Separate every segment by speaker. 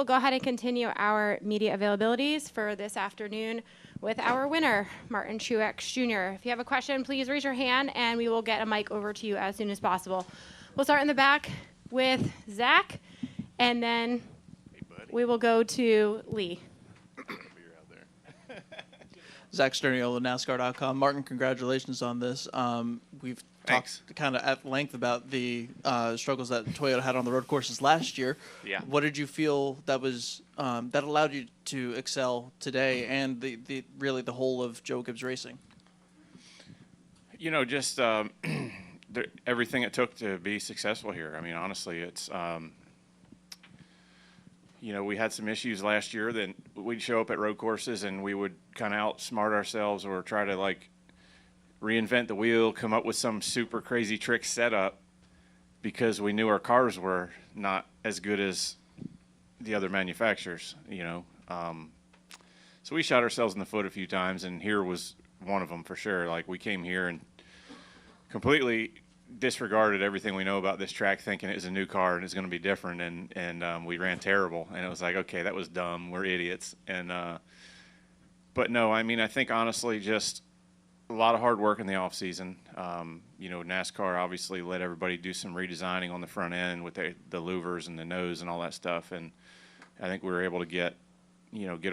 Speaker 1: will go ahead and continue our media availabilities for this afternoon with our winner, Martin Truex Jr. If you have a question, please raise your hand, and we will get a mic over to you as soon as possible. We'll start in the back with Zach, and then we will go to Lee.
Speaker 2: Zach Sterniolo, NASCAR.com. Martin, congratulations on this. We've talked kind of at length about the struggles that Toyota had on the road courses last year.
Speaker 3: Yeah.
Speaker 2: What did you feel that was that allowed you to excel today, and really the whole of Joe Gibbs Racing?
Speaker 3: You know, just everything it took to be successful here. I mean, honestly, it's you know, we had some issues last year that we'd show up at road courses and we would kind of outsmart ourselves or try to like reinvent the wheel, come up with some super crazy trick setup because we knew our cars were not as good as the other manufacturers, you know. So we shot ourselves in the foot a few times, and here was one of them for sure. Like, we came here and completely disregarded everything we know about this track, thinking it was a new car and it's going to be different, and we ran terrible, and it was like, okay, that was dumb, we're idiots. And but no, I mean, I think honestly just a lot of hard work in the off season. You know, NASCAR obviously let everybody do some redesigning on the front end with the louvers and the nose and all that stuff, and I think we were able to get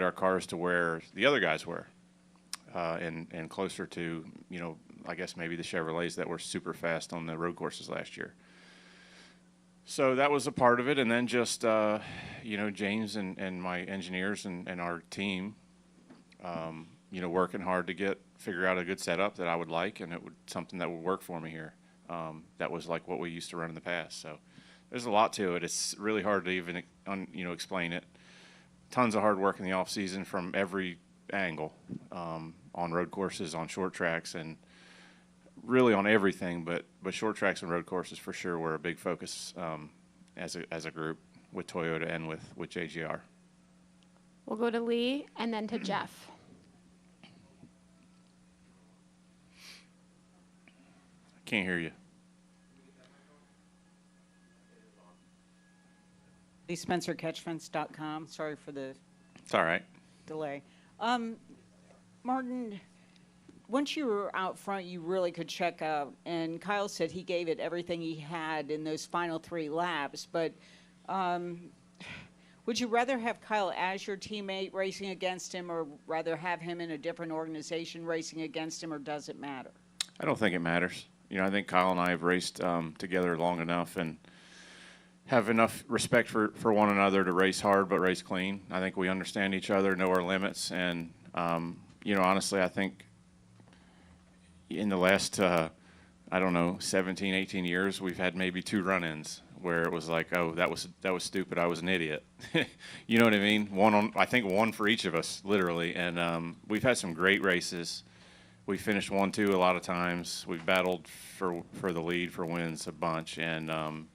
Speaker 3: our cars to where the other guys were, and closer to, you know, I guess maybe the Chevrolets that were super fast on the road courses last year. So that was a part of it. And then just, you know, James and my engineers and our team, you know, working hard to figure out a good setup that I would like, and something that would work for me here. That was like what we used to run in the past. So there's a lot to it. It's really hard to even, you know, explain it. Tons of hard work in the off season from every angle, on road courses, on short tracks, and really on everything, but short tracks and road courses for sure were a big focus, as a group with Toyota and with JGR.
Speaker 1: We'll go to Lee and then to Jeff.
Speaker 3: Can't hear you.
Speaker 4: Lee Spencer, catchfence.com. Sorry for the
Speaker 3: It's all right.
Speaker 4: delay. Martin, once you were out front, you really could check out, and Kyle said he gave it everything he had in those final 3 laps, but would you rather have Kyle as your teammate racing against him, or rather have him in a different organization racing against him, or does it matter?
Speaker 3: I don't think it matters. You know, I think Kyle and I have raced together long enough and have enough respect for one another to race hard but race clean. I think we understand each other, know our limits, and, you know, honestly, I think in the last, I don't know, 17, 18 years, we've had maybe 2 run-ins where it was like, oh, that was stupid, I was an idiot. You know what I mean? I think one for each of us, literally. And we've had some great races. We finished 1-2 a lot of times. We've battled for the lead, for wins a bunch. And,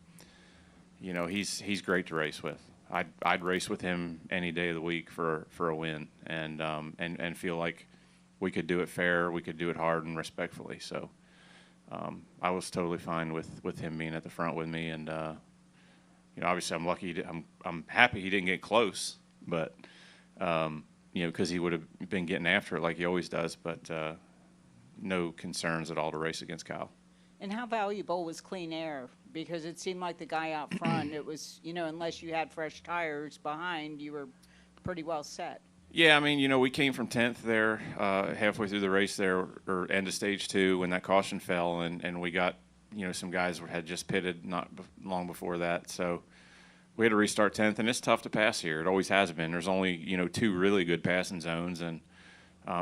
Speaker 3: you know, he's great to race with. I'd race with him any day of the week for a win, and feel like we could do it fair, we could do it hard and respectfully. So I was totally fine with him being at the front with me, and you know, obviously I'm lucky. I'm happy he didn't get close, but you know, because he would have been getting after it like he always does. But no concerns at all to race against Kyle.
Speaker 4: And how valuable was clean air? Because it seemed like the guy out front, it was, you know, unless you had fresh tires behind, you were pretty well set.
Speaker 3: Yeah, I mean, you know, we came from 10th there halfway through the race there, or end of stage 2 when that caution fell, and we got, you know, some guys had just pitted not long before that. So we had to restart 10th, and it's tough to pass here. It always has been. There's only, you know, 2 really good passing zones, and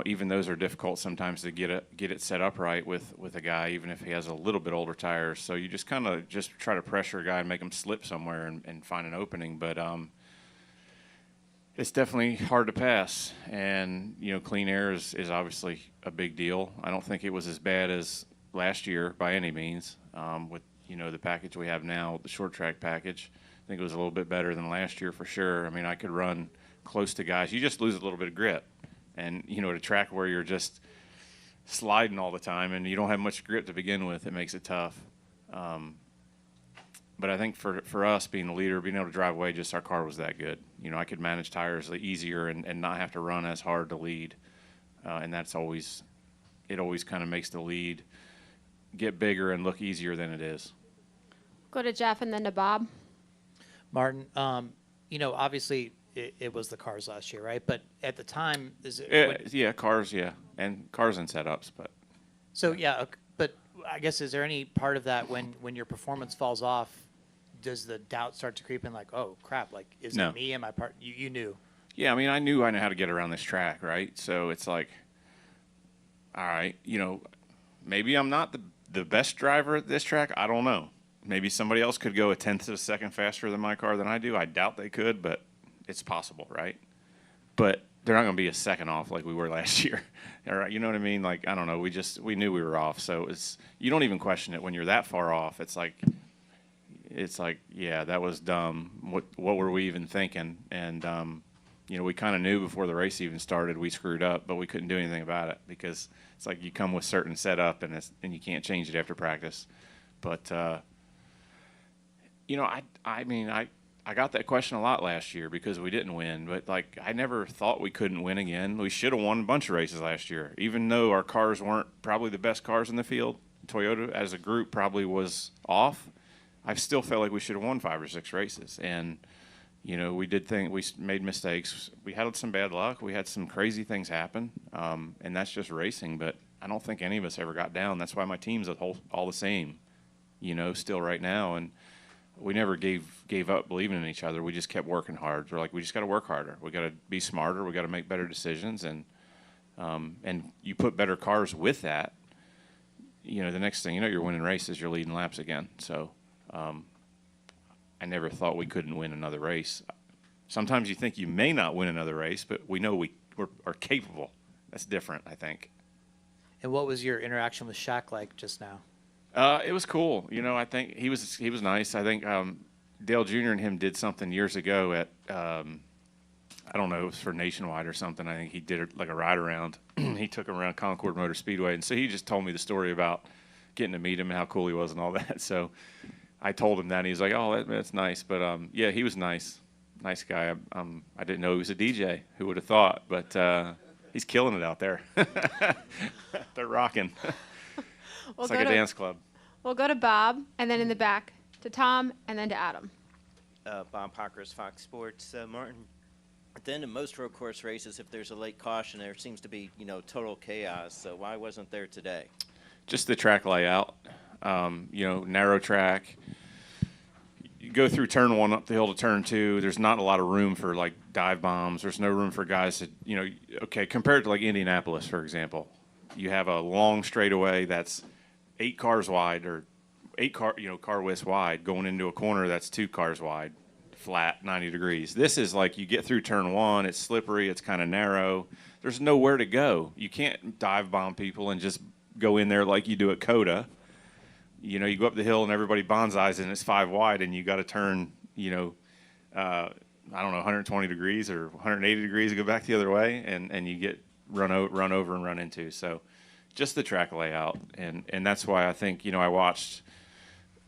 Speaker 3: even those are difficult sometimes to get it set up right with a guy, even if he has a little bit older tires. So you just kind of just try to pressure a guy and make him slip somewhere and find an opening. But it's definitely hard to pass, and you know, clean air is obviously a big deal. I don't think it was as bad as last year by any means. With, you know, the package we have now, the short track package, I think it was a little bit better than last year for sure. I mean, I could run close to guys. You just lose a little bit of grip, and you know, at a track where you're just sliding all the time and you don't have much grip to begin with, it makes it tough. But I think for us being the leader, being able to drive away, just our car was that good. I could manage tires easier and not have to run as hard to lead. And it always kind of makes the lead get bigger and look easier than it is.
Speaker 1: Go to Jeff and then to Bob.
Speaker 5: Martin, obviously it was the cars last year, right? But at the time,
Speaker 3: Cars, and cars and setups, but.
Speaker 5: So yeah, but I guess is there any part of that when your performance falls off, does the doubt start to creep in? Like, oh crap, like is
Speaker 3: No.
Speaker 5: it me? Am I part? You knew.
Speaker 3: Yeah, I mean, I knew how to get around this track, right? So it's like, all right, maybe I'm not the best driver at this track. I don't know. Maybe somebody else could go a tenth of a second faster than my car than I do. I doubt they could, but it's possible, right? But they're not going to be a second off like we were last year. All right, you know what I mean? Like, I don't know. We knew we were off. So you don't even question it when you're that far off. It's like, yeah, that was dumb. What were we even thinking? And, we kind of knew before the race even started we screwed up, but we couldn't do anything about it because it's like you come with certain setup and you can't change it after practice. But, I got that question a lot last year because we didn't win, but I never thought we couldn't win again. We should have won a bunch of races last year, even though our cars weren't probably the best cars in the field. Toyota as a group probably was off. I still felt like we should have won 5 or 6 races. And, we made mistakes. We had some bad luck. We had some crazy things happen. And that's just racing, but I don't think any of us ever got down. That's why my team's all the same, still right now. And we never gave up believing in each other. We just kept working hard. We're like, we just got to work harder. We got to be smarter. We got to make better decisions. And you put better cars with that, the next thing you're winning races, you're leading laps again. So I never thought we couldn't win another race. Sometimes you think you may not win another race, but we know we are capable. That's different, I think.
Speaker 5: And what was your interaction with Shaq like just now?
Speaker 3: It was cool. I think he was nice. I think Dale Jr. and him did something years ago at I don't know, it was for Nationwide or something. I think he did like a ride around. He took him around Concord Motor Speedway, and so he just told me the story about getting to meet him and how cool he was and all that. So I told him that, and he was like, "Oh, that's nice." But yeah, he was nice guy. I didn't know he was a DJ. Who would have thought? But he's killing it out there. They're rocking. It's like a dance club.
Speaker 1: We'll go to Bob, and then in the back to Tom, and then to Adam.
Speaker 6: Bob Pockers, Fox Sports. Martin, at the end of most road course races, if there's a late caution, there seems to be, total chaos. So why wasn't there today?
Speaker 3: Just the track layout. Narrow track. You go through turn 1 up the hill to turn 2. There's not a lot of room for dive bombs. There's no room for guys to, compared to Indianapolis, for example. You have a long straightaway that's 8 cars wide or 8 car widths wide going into a corner that's 2 cars wide, flat, 90 degrees. This is you get through turn 1, it's slippery, it's kind of narrow. There's nowhere to go. You can't dive bomb people and just go in there like you do at COTA. You go up the hill and everybody bonsais and it's 5 wide and you got to turn, I don't know, 120 degrees or 180 degrees to go back the other way and you get run over and run into. So just the track layout. And that's why I think, I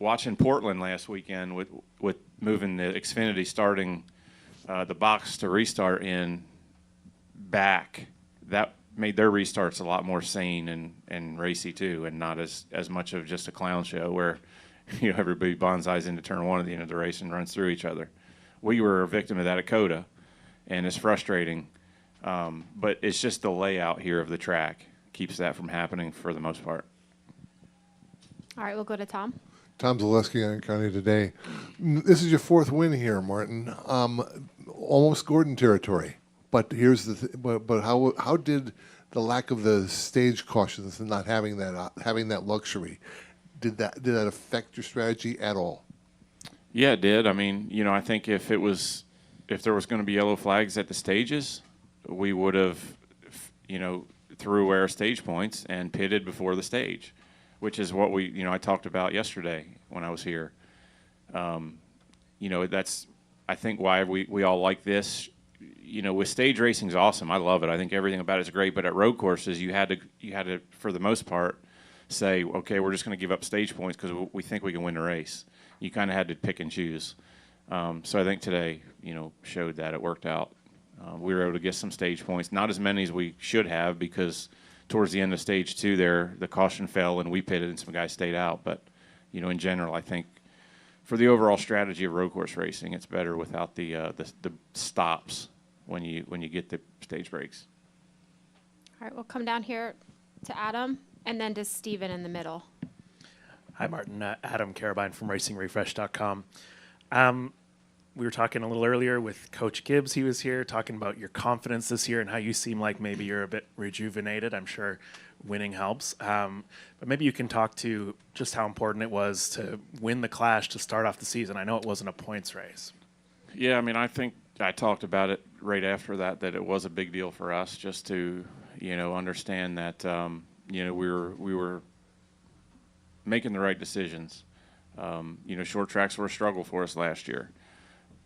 Speaker 3: watching Portland last weekend with moving the Xfinity starting the box to restart in back, that made their restarts a lot more sane and racy too, and not as much of just a clown show where everybody bonsais into turn 1 at the end of the race and runs through each other. We were a victim of that at COTA, and it's frustrating. But it's just the layout here of the track keeps that from happening for the most part.
Speaker 1: All right, we'll go to Tom.
Speaker 7: Tom Zaleski on County Today. This is your 4th win here, Martin. Almost Gordon territory. But here's but how did the lack of the stage cautions and not having that luxury, did that affect your strategy at all?
Speaker 3: Yeah, it did. I mean, I think if there was going to be yellow flags at the stages, we would have, threw away our stage points and pitted before the stage, which is what I talked about yesterday when I was here. That's, I think, why we all like this. With stage racing is awesome. I love it. I think everything about it is great. But at road courses, you had to, for the most part, say, okay, we're just going to give up stage points because we think we can win the race. You kind of had to pick and choose. So I think today, showed that it worked out. We were able to get some stage points, not as many as we should have, because towards the end of stage 2 there, the caution fell and we pitted and some guys stayed out. But, in general, I think for the overall strategy of road course racing, it's better without the stops when you get the stage breaks.
Speaker 1: All right, we'll come down here to Adam and then to Steven in the middle.
Speaker 8: Hi, Martin. Adam Carabine from RacingRefresh.com. We were talking a little earlier with Coach Gibbs. He was here talking about your confidence this year and how you seem like maybe you're a bit rejuvenated. I'm sure winning helps. But maybe you can talk to just how important it was to win the Clash to start off the season. I know it wasn't a points race.
Speaker 3: Yeah, I think I talked about it right after that it was a big deal for us just to, understand that, we were making the right decisions. Short tracks were a struggle for us last year.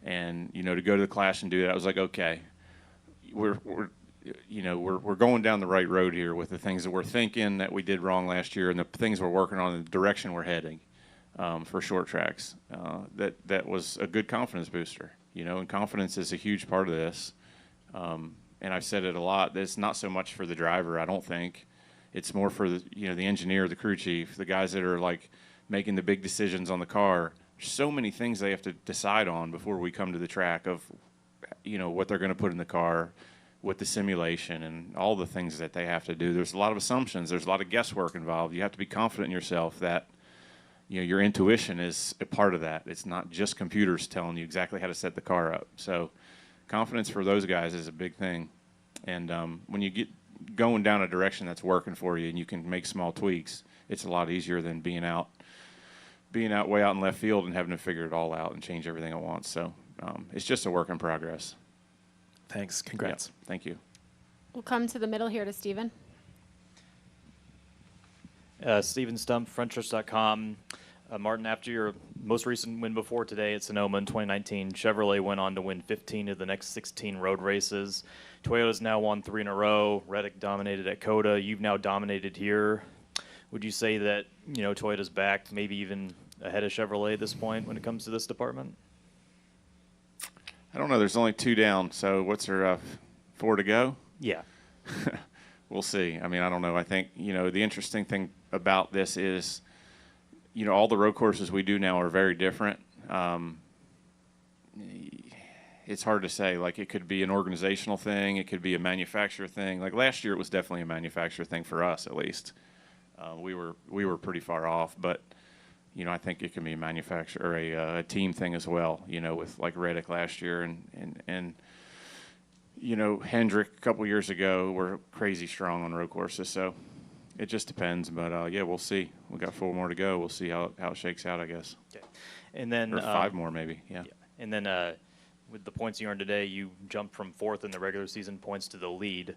Speaker 3: And, to go to the Clash and do that, I was like, okay, we're going down the right road here with the things that we're thinking that we did wrong last year and the things we're working on and the direction we're heading for short tracks. That was a good confidence booster, and confidence is a huge part of this. And I've said it a lot. It's not so much for the driver, I don't think. It's more for the engineer, the crew chief, the guys that are like making the big decisions on the car. So many things they have to decide on before we come to the track of, what they're going to put in the car with the simulation and all the things that they have to do. There's a lot of assumptions. There's a lot of guesswork involved. You have to be confident in yourself that, your intuition is a part of that. It's not just computers telling you exactly how to set the car up. So confidence for those guys is a big thing. And when you get going down a direction that's working for you and you can make small tweaks, it's a lot easier than being out way out in left field and having to figure it all out and change everything at once. So it's just a work in progress.
Speaker 8: Thanks. Congrats.
Speaker 3: Yeah, thank you.
Speaker 1: We'll come to the middle here to Steven.
Speaker 9: Steven Stump, FrenchTrust.com. Martin, after your most recent win before today at Sonoma in 2019, Chevrolet went on to win 15 of the next 16 road races. Toyota's now won 3 in a row. Reddick dominated at COTA. You've now dominated here. Would you say that, Toyota's back, maybe even ahead of Chevrolet at this point when it comes to this department?
Speaker 3: I don't know. There's only 2 down. So what's there, 4 to go?
Speaker 9: Yeah.
Speaker 3: We'll see. I don't know. I think, the interesting thing about this is, all the road courses we do now are very different. It's hard to say. Like, it could be an organizational thing. It could be a manufacturer thing. Like, last year it was definitely a manufacturer thing for us, at least. We were pretty far off, but I think it can be a manufacturer or a team thing as well. With like Reddick last year and Hendrick a couple years ago were crazy strong on road courses. So it just depends. But yeah, we'll see. We got 4 more to go. We'll see how it shakes out, I guess.
Speaker 9: Okay. And then
Speaker 3: or 5 more maybe. Yeah.
Speaker 9: And then with the points you earned today, you jumped from 4th in the regular season points to the lead.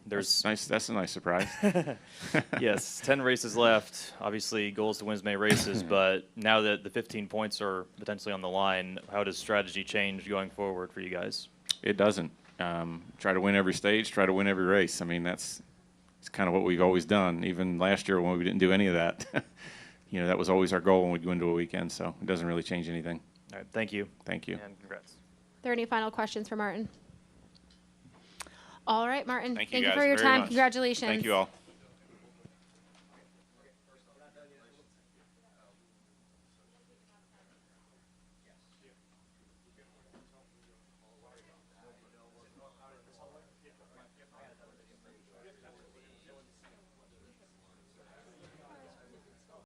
Speaker 3: There's nice. That's a nice surprise.
Speaker 9: Yes, 10 races left. Obviously, goals to win as many races, but now that the 15 points are potentially on the line, how does strategy change going forward for you guys?
Speaker 3: It doesn't. Try to win every stage. Try to win every race. It's kind of what we've always done. Even last year when we didn't do any of that, that was always our goal when we'd go into a weekend. So it doesn't really change anything.
Speaker 9: All right, thank you.
Speaker 3: Thank you.
Speaker 9: And congrats.
Speaker 1: Are there any final questions for Martin? All right, Martin.
Speaker 3: Thank you
Speaker 1: Thank you
Speaker 3: guys
Speaker 1: for your
Speaker 3: very
Speaker 1: time.
Speaker 3: much.
Speaker 1: Congratulations.
Speaker 3: Thank you all.